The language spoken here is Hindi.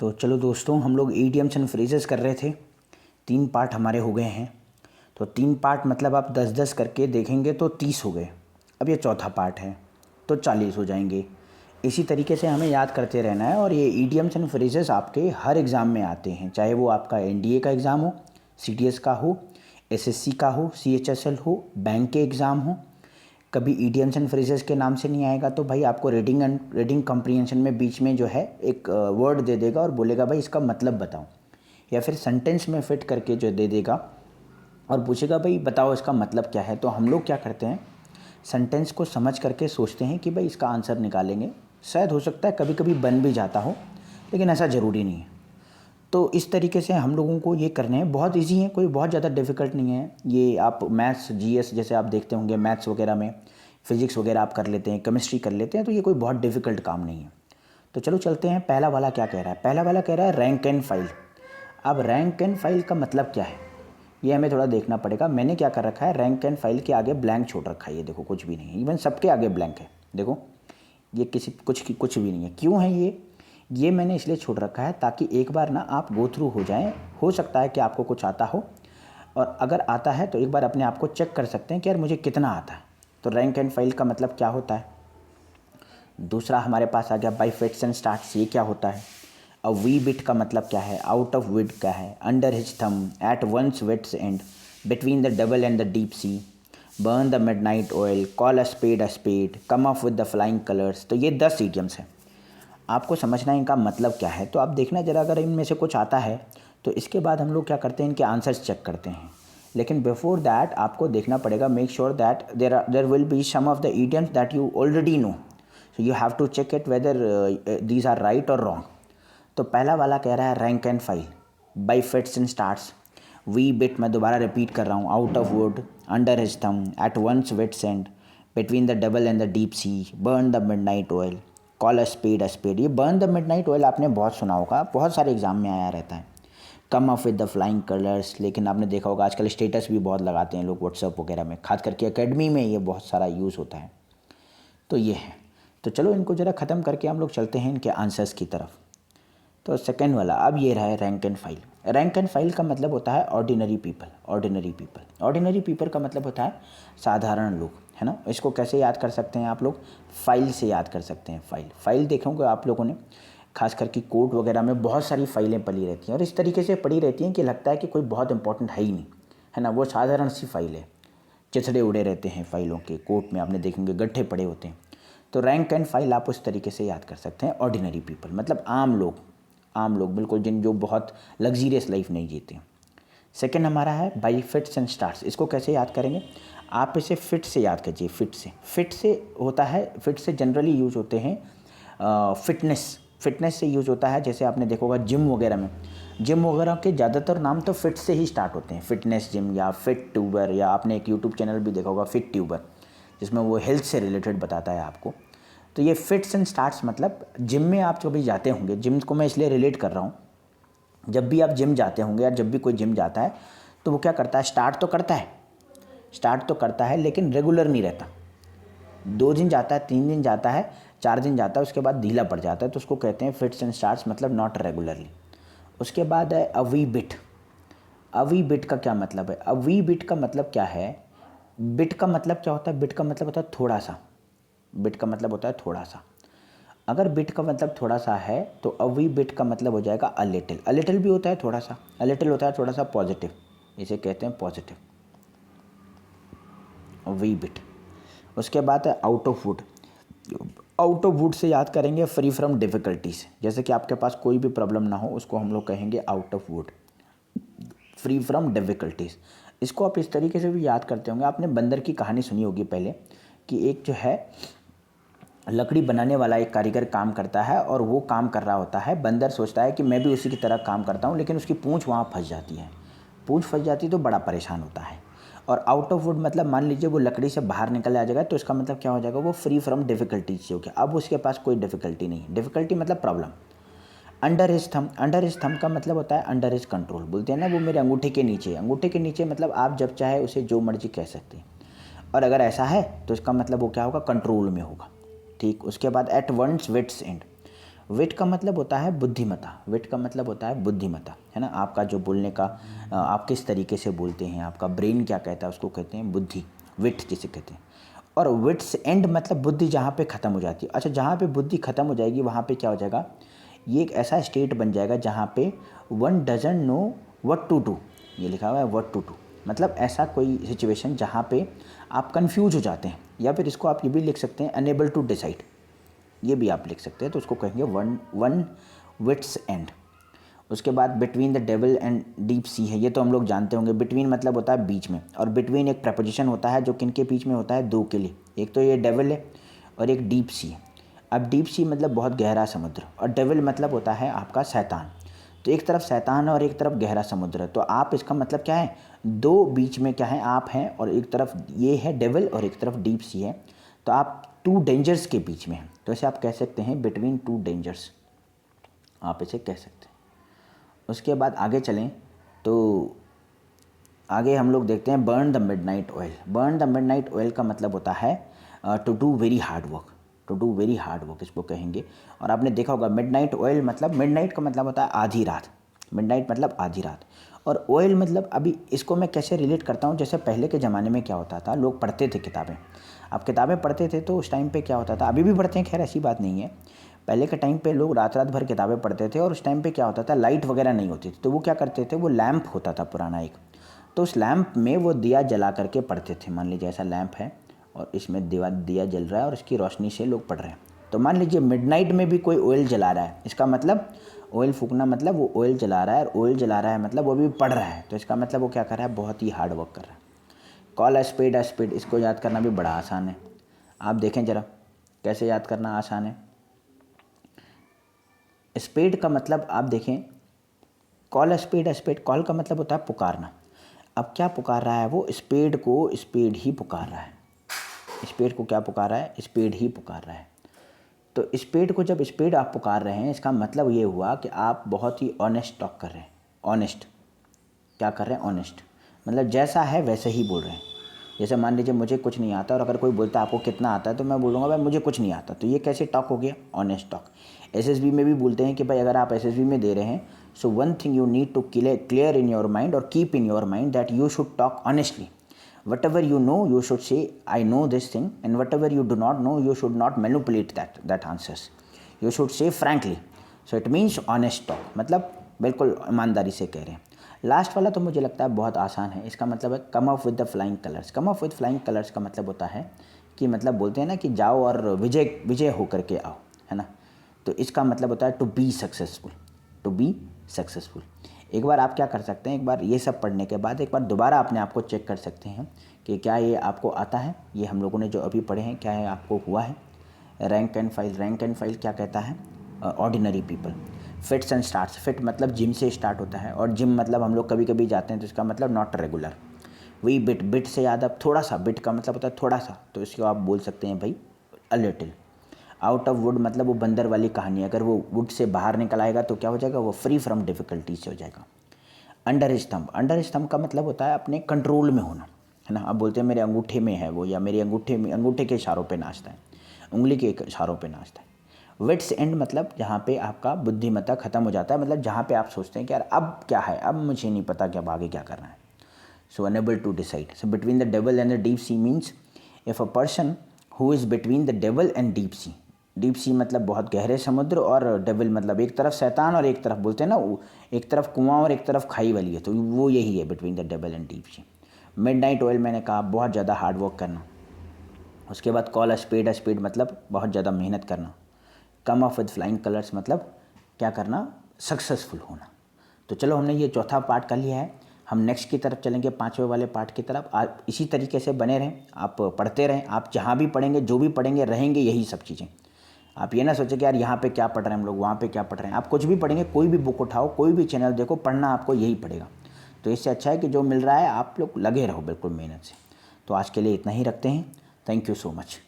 तो चलो दोस्तों, हम लोग ईडियम्स एंड फ्रेजेस कर रहे थे। 3 पार्ट हमारे हो गए हैं। तो 3 पार्ट मतलब आप 10-10 करके देखेंगे तो 30 हो गए। अब ये चौथा पार्ट है तो 40 हो जाएंगे। इसी तरीके से हमें याद करते रहना है। और ये ईडियम्स एंड फ्रेजेस आपके हर एग्ज़ाम में आते हैं, चाहे वो आपका एनडीए का एग्ज़ाम हो, सीटीएस का हो, एसएससी का हो, सीएचएसएल हो, बैंक के एग्ज़ाम हो। कभी ईडियम्स एंड फ्रेजेस के नाम से नहीं आएगा तो भाई आपको रीडिंग कम्प्रीहेंशन में बीच में जो है एक वर्ड दे देगा और बोलेगा भाई इसका मतलब बताओ, या फिर सेंटेंस में फिट करके जो दे देगा और पूछेगा भाई बताओ इसका मतलब क्या है। तो हम लोग क्या करते हैं, सेंटेंस को समझ करके सोचते हैं कि भाई इसका आंसर निकालेंगे। शायद हो सकता है कभी कभी बन भी जाता हो, लेकिन ऐसा ज़रूरी नहीं है। तो इस तरीके से हम लोगों को ये करने हैं। बहुत इजी है, कोई बहुत ज़्यादा डिफ़िकल्ट नहीं है। ये आप मैथ्स जीएस जैसे आप देखते होंगे, मैथ्स वगैरह में, फिजिक्स वगैरह आप कर लेते हैं, केमिस्ट्री कर लेते हैं, तो ये कोई बहुत डिफ़िकल्ट काम नहीं है। तो चलो चलते हैं। पहला वाला क्या कह रहा है? पहला वाला कह रहा है रैंक एंड फाइल। अब रैंक एंड फाइल का मतलब क्या है ये हमें थोड़ा देखना पड़ेगा। मैंने क्या कर रखा है, रैंक एंड फाइल के आगे ब्लैंक छोड़ रखा है। ये देखो कुछ भी नहीं है, इवन सबके आगे ब्लैंक है। देखो ये कुछ भी नहीं है। क्यों है ये मैंने इसलिए छोड़ रखा है ताकि एक बार ना आप गो थ्रू हो जाएं। हो सकता है कि आपको कुछ आता हो, और अगर आता है तो एक बार अपने आप को चेक कर सकते हैं कि यार मुझे कितना आता है। तो रैंक एंड फाइल का मतलब क्या होता है। दूसरा हमारे पास आ गया बाई फिट्स एंड स्टार्ट्स। ये क्या होता है। अब वी बिट का मतलब क्या है, आउट ऑफ विड क्या है, under his thumb, at once wits end, between the double and the deep sea, burn the midnight oil, call a spade, come off with the flying colours. तो ये 10 इडियम्स हैं। आपको समझना है इनका मतलब क्या है। तो आप देखना ज़रा, अगर इनमें से कुछ आता है तो इसके बाद हम लोग क्या करते हैं, इनके आंसर्स चेक करते हैं। लेकिन बिफोर दैट आपको देखना पड़ेगा, make sure that there will be some of the idioms that you already know, so you have to check it whether these are right और रॉन्ग। तो पहला वाला कह रहा है rank and file, by fits and starts, wee bit, मैं दोबारा रिपीट कर रहा हूँ, out of wood, under his thumb, at once wits end, between the double and the deep sea, burn the midnight oil, call a spade. ये बर्न द मिडनाइट ऑयल आपने बहुत सुना होगा, बहुत सारे एग्जाम में आया रहता है। Come off with the flying colours, लेकिन आपने देखा होगा आजकल स्टेटस भी बहुत लगाते हैं लोग व्हाट्सएप वगैरह में, खास करके एकेडमी में ये बहुत सारा यूज़ होता है। तो ये है। तो चलो इनको ज़रा ख़त्म करके हम लोग चलते हैं इनके आंसर्स की तरफ। तो सेकेंड वाला अब ये रहा है rank and file. Rank and file का मतलब होता है ऑर्डिनरी पीपल। ऑर्डिनरी पीपल का मतलब होता है साधारण लोग, है ना। इसको कैसे याद कर सकते हैं आप लोग, फाइल से याद कर सकते हैं। फाइल देखोगे आप लोगों ने, खास करके कोर्ट वगैरह में बहुत सारी फाइलें पड़ी रहती हैं, और इस तरीके से पड़ी रहती हैं कि लगता है कि कोई बहुत इंपॉर्टेंट है ही नहीं, है ना। वो साधारण सी फाइल है, चिथड़े उड़े रहते हैं फाइलों के। कोर्ट में आपने देखेंगे गड्ढे पड़े होते हैं। तो रैंक एंड फाइल आप उस तरीके से याद कर सकते हैं। ऑर्डिनरी पीपल मतलब आम लोग बिल्कुल, जो बहुत लग्जीरियस लाइफ नहीं जीते। सेकंड हमारा है बाई फिट्स एंड स्टार्ट्स। इसको कैसे याद करेंगे, आप इसे फिट से याद कीजिए। फिट से होता है, फिट से जनरली यूज होते हैं फिटनेस से यूज होता है। जैसे आपने देखा होगा जिम वगैरह के ज़्यादातर नाम तो फिट से ही स्टार्ट होते हैं, फिटनेस जिम या फिट ट्यूबर, या आपने एक यूट्यूब चैनल भी देखा होगा फिट ट्यूबर, जिसमें वो हेल्थ से रिलेटेड बताता है आपको। तो ये फिट्स एंड स्टार्ट्स मतलब जिम में आप कभी जाते होंगे, जिम को मैं इसलिए रिलेट कर रहा हूँ, जब भी आप जिम जाते होंगे या जब भी कोई जिम जाता है तो वो क्या करता है, स्टार्ट तो करता है लेकिन रेगुलर नहीं रहता। 2 दिन जाता है, 3 दिन जाता है, 4 दिन जाता है, उसके बाद ढीला पड़ जाता है। तो उसको कहते हैं फिट्स एंड स्टार्ट्स, मतलब नॉट रेगुलरली। उसके बाद है अ वी बिट का क्या मतलब है। अ वी बिट का मतलब क्या है, बिट का मतलब क्या होता है, बिट का मतलब होता है थोड़ा सा। अगर बिट का मतलब थोड़ा सा है तो अ वी बिट का मतलब हो जाएगा अ लिटिल भी होता है थोड़ा सा, अ लिटिल होता है थोड़ा सा पॉजिटिव, इसे कहते हैं पॉजिटिव, अ वी बिट। उसके बाद है आउट ऑफ वुड से याद करेंगे फ्री फ्रॉम डिफ़िकल्टीज। जैसे कि आपके पास कोई भी प्रॉब्लम ना हो, उसको हम लोग कहेंगे out of would, free from difficulties. इसको आप इस तरीके से भी याद करते होंगे, आपने बंदर की कहानी सुनी होगी पहले, कि एक जो है लकड़ी बनाने वाला एक कारीगर काम करता है, और वो काम कर रहा होता है। बंदर सोचता है कि मैं भी उसी की तरह काम करता हूँ, लेकिन उसकी पूँछ वहाँ फंस जाती है। तो बड़ा परेशान होता है। और आउट ऑफ वुड मतलब मान लीजिए वो लकड़ी से बाहर निकल आ जाएगा, तो इसका मतलब क्या हो जाएगा, वो फ्री फ्रॉम डिफ़िकल्टीज से हो गया। अब उसके पास कोई डिफ़िकल्टी नहीं है। डिफ़िकल्टी मतलब प्रॉब्लम। अंडर हिज थम का मतलब होता है अंडर हिज कंट्रोल। बोलते हैं ना वो मेरे अंगूठे के नीचे मतलब आप जब चाहे उसे जो मर्जी कह सकते हैं। और अगर ऐसा है तो इसका मतलब वो क्या होगा, कंट्रोल में होगा। ठीक। उसके बाद एट वंस विट्स एंड। विट का मतलब होता है बुद्धिमत्ता, विट का मतलब होता है बुद्धिमत्ता, है ना। आपका जो बोलने का आप किस तरीके से बोलते हैं, आपका ब्रेन क्या कहता है, उसको कहते हैं बुद्धि, विट जिसे कहते हैं। और विट्स एंड मतलब बुद्धि जहाँ पे ख़त्म हो जाती है। अच्छा, जहाँ पे बुद्धि ख़त्म हो जाएगी वहाँ पे क्या हो जाएगा, ये एक ऐसा स्टेट बन जाएगा जहाँ पे one doesn't know what to do, ये लिखा हुआ है व्हाट टू डू, मतलब ऐसा कोई सिचुएशन जहाँ पे आप कंफ्यूज हो जाते हैं, या फिर इसको आप ये भी लिख सकते हैं अनेबल टू डिसाइड, ये भी आप लिख सकते हैं। तो उसको कहेंगे वन विट्स एंड। उसके बाद between the devil and deep sea है, ये तो हम लोग जानते होंगे। बिटवीन मतलब होता है बीच में, और बिटवीन एक प्रपोजिशन होता है जो किनके बीच में होता है, दो के लिए। एक तो ये डेविल है और एक डीप सी है। अब डीप सी मतलब बहुत गहरा समुद्र, और डेविल मतलब होता है आपका शैतान। तो एक तरफ शैतान है और एक तरफ गहरा समुद्र है। तो आप इसका मतलब क्या है, दो बीच में क्या है, आप हैं, और एक तरफ ये है डेविल और एक तरफ डीप सी है। तो आप टू डेंजर्स के बीच में हैं। तो ऐसे आप कह सकते हैं बिटवीन टू डेंजर्स, आप इसे कह सकते हैं। उसके बाद आगे चलें तो आगे हम लोग देखते हैं burn the midnight oil. Burn the midnight oil का मतलब होता है to do very hard work, to do very hard work इसको कहेंगे। और आपने देखा होगा मिडनाइट ऑयल मतलब, मिडनाइट का मतलब होता है आधी रात, मिडनाइट मतलब आधी रात, और ऑयल मतलब, अभी इसको मैं कैसे रिलेट करता हूँ, जैसे पहले के ज़माने में क्या होता था, लोग पढ़ते थे किताबें। अब किताबें पढ़ते थे तो उस टाइम पे क्या होता था, अभी भी पढ़ते हैं, खैर ऐसी बात नहीं है। पहले के टाइम पे लोग रात रात भर किताबें पढ़ते थे, और उस टाइम पे क्या होता था, लाइट वगैरह नहीं होती थी, तो वो क्या करते थे, वो लैंप होता था पुराना एक, तो उस लैंप में वो दिया जला करके पढ़ते थे। मान लीजिए ऐसा लैंप है और इसमें दिया जल रहा है और इसकी रोशनी से लोग पढ़ रहे हैं। तो मान लीजिए मिडनाइट में भी कोई ऑयल जला रहा है, इसका मतलब ऑयल फूकना मतलब वो ऑयल जला रहा है, और ऑयल जला रहा है मतलब वो भी पढ़ रहा है, तो इसका मतलब वो क्या कर रहा है, बहुत ही हार्ड वर्क कर रहा है। कॉल अ स्पेड, इसको याद करना भी बड़ा आसान है। आप देखें ज़रा कैसे याद करना आसान है। स्पेड का मतलब आप देखें, कॉल अ स्पेड, कॉल का मतलब होता है पुकारना। अब क्या पुकार रहा है वो, स्पेड को स्पेड ही पुकार रहा है, स्पेड को क्या पुकार रहा है, स्पेड ही पुकार रहा है। तो स्पेड को जब स्पेड आप पुकार रहे हैं, इसका मतलब ये हुआ कि आप बहुत ही ऑनेस्ट टॉक कर रहे हैं। ऑनेस्ट क्या कर रहे हैं, ऑनेस्ट मतलब जैसा है वैसे ही बोल रहे हैं। जैसे मान लीजिए मुझे कुछ नहीं आता, और अगर कोई बोलता है आपको कितना आता है, तो मैं बोलूँगा भाई मुझे कुछ नहीं आता, तो ये कैसे टॉक हो गया, ऑनेस्ट टॉक। एसएसबी में भी बोलते हैं कि भाई अगर आप एसएसबी में दे रहे हैं, so one thing you need to clear in your mind और keep in your mind that you should talk honestly. whatever you know you should say I know this thing, and whatever you do not know you should not manipulate that answers, you should say frankly, so it means honest talk, मतलब बिल्कुल ईमानदारी से कह रहे हैं। लास्ट वाला तो मुझे लगता है बहुत आसान है, इसका मतलब है come up with the flying colours. Come up with flying colours का मतलब होता है कि मतलब बोलते हैं ना कि जाओ और विजय होकर के आओ, है ना। तो इसका मतलब होता है to be successful, to be successful. एक बार आप क्या कर सकते हैं, एक बार ये सब पढ़ने के बाद एक बार दोबारा अपने आप को चेक कर सकते हैं कि क्या ये आपको आता है, ये हम लोगों ने जो अभी पढ़े हैं क्या है आपको हुआ है। रैंक एंड फाइल क्या कहता है, ordinary people. Fits and starts, fit मतलब जिम से स्टार्ट होता है, और जिम मतलब हम लोग कभी कभी जाते हैं, तो इसका मतलब नॉट रेगुलर। वी बिट से याद अब थोड़ा सा, बिट का मतलब होता है थोड़ा सा, तो इसको आप बोल सकते हैं भाई a little. Out of would मतलब वो बंदर वाली कहानी, अगर वो वुड से बाहर निकल आएगा तो क्या हो जाएगा, वो फ्री फ्रॉम डिफ़िकल्टी से हो जाएगा। अंडर स्तंभ का मतलब होता है अपने कंट्रोल में होना, है ना। अब बोलते हैं मेरे अंगूठे में है वो, या मेरे अंगूठे के इशारों पे नाचता है, उंगली के इशारों पे नाचता है। विट्स एंड मतलब जहाँ पे आपका बुद्धिमत्ता ख़त्म हो जाता है, मतलब जहाँ पे आप सोचते हैं कि यार अब क्या है, अब मुझे नहीं पता कि अब आगे क्या करना है। So unable to decide. So between the devil and the deep sea means if a person who is between the devil and deep sea. Deep sea मतलब बहुत गहरे समुद्र, और डेविल मतलब एक तरफ शैतान और एक तरफ बोलते हैं ना, एक तरफ कुआं और एक तरफ खाई वाली है, तो वो यही है between the devil and deep C. Midnight oil मैंने कहा बहुत ज़्यादा हार्ड वर्क करना। उसके बाद कॉल अ स्पेड मतलब बहुत ज़्यादा मेहनत करना। Come up with flying colours मतलब क्या करना, सक्सेसफुल होना। तो चलो हमने ये चौथा पार्ट कर लिया है, हम नेक्स्ट की तरफ चलेंगे, पाँचवें वाले पार्ट की तरफ। आप इसी तरीके से बने रहें, आप पढ़ते रहें, आप जहाँ भी पढ़ेंगे जो भी पढ़ेंगे रहेंगे यही सब चीज़ें। आप ये ना सोचें कि यार यहाँ पे क्या पढ़ रहे हैं हम लोग, वहाँ पे क्या पढ़ रहे हैं। आप कुछ भी पढ़ेंगे, कोई भी बुक उठाओ, कोई भी चैनल देखो, पढ़ना आपको यही पड़ेगा। तो इससे अच्छा है कि जो मिल रहा है आप लोग लगे रहो बिल्कुल मेहनत से। तो आज के लिए इतना ही रखते हैं। Thank you so much.